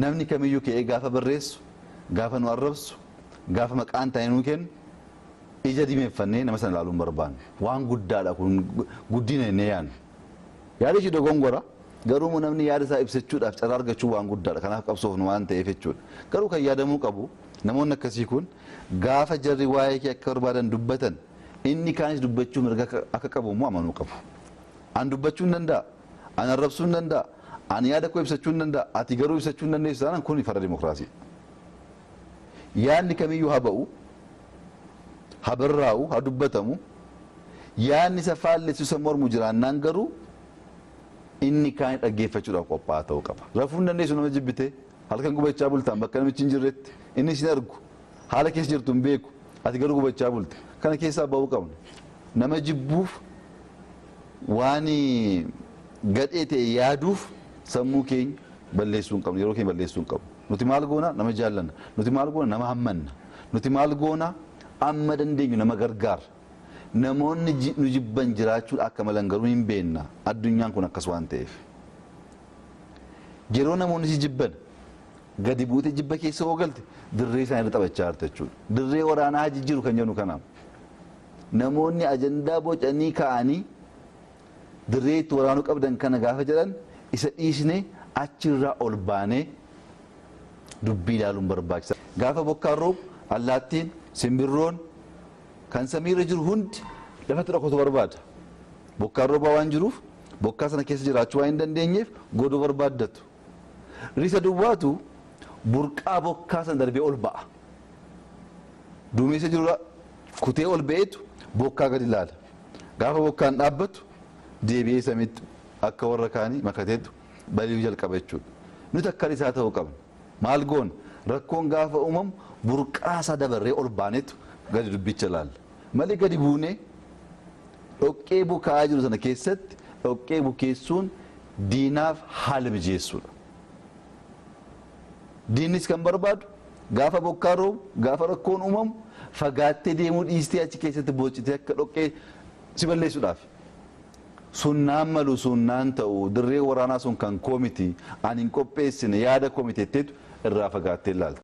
namni kamiyyuu ka'ee gaafa barreessu gaafa nu arrabsu gaafa maqaan ta'e nu kennu ija dimeeffannee nama sana ilaaluun barbaanne waan guddaadha kun guddina inni yaanu yaada shi dogongora garuu namni yaada isaa ibsachuudhaaf carraa argachuu waan guddaadha kanaaf qabsoofnu waan ta'eef jechuudha garuu kan yaadamuu qabu namoonni akkasii kun gaafa jarri waa'ee kee akka barbaadan dubbatan inni kaanis dubbachuu mirga akka qabu immoo amanuu qabu an dubbachuu hin danda'a an arrabsuu hin danda'a an yaada koo ibsachuu hin danda'a ati garuu ibsachuu hin dandeessu taanaan kun farra dimokiraasii yaadni kamiyyuu haa ba'u haa barraa'u haa dubbatamu yaadni isa faallessu isa mormu jiraannaan garuu inni kaan dhaggeeffachuudhaaf qophaa'aa ta'uu qaba rafuu hin dandeessu nama jibbite halkan gubachaa bultaan bakka namichi hin jirretti inni isin argu haala keessa jirtu hin beeku ati garuu gubachaa bulte kana keessaa ba'uu qabna nama jibbuuf waan gadhee ta'e yaaduuf sammuu keenya balleessuu hin qabnu yeroo keenya balleessuu hin qabnu nuti maal goona nama jaallanna nuti maal goona nama hammanna nuti maal goona amma dandeenyu nama gargaara namoonni nu jibban jiraachuu akka malan garuu hin beenna addunyaan kun akkas waan ta'eef yeroo namoonni si jibban gadi buute jibba keessa oogalte dirree isaan irra taphachaa jirta jechuudha dirree waraanaa jijjiiru kan jennu kanaaf namoonni ajandaa bocanii ka'anii dirree itti waraanuu qabdan kana gaafa jedhan isa dhiisnee achirraa ol baanee dubbii ilaaluun barbaachisa gaafa bokkaan roobu allaattiin simbirroon kan samiirra jiru hundi lafatti dhokatu barbaada bokkaan roobaa waan jiruuf bokkaa sana keessa jiraachuu waan hin dandeenyeef godoo barbaaddatu risa duwwaatu burqaa bokkaa sana darbee ol ba'a duumessa jirurra kutee ol ba'eetu bokkaa gadi ilaala gaafa bokkaan dhaabbatu deebi'ee samiitti akka warra kaanii makateetu bali'uu jalqaba jechuudha nuti akka isaa ta'uu qabna maal goona rakkoon gaafa uumamu burqaa isaa dabarree ol baanetu gadi dubbicha ilaalla malee gadi buunee dhoqqee bukaa jiru sana keessatti dhoqqee bukeessuun diinaaf haala mijeessuudha diinnis kan barbaadu gaafa bokkaa roobu gaafa rakkoon uumamu fagaattee deemuu dhiistee achi keessatti boocitee akka dhoqqee si balleessuudhaaf sunnaan malu sunnaan ta'u dirree waraanaa sun kan koomiti ani hin qopheessine yaada koomiteetteetu irraa fagaattee ilaalta.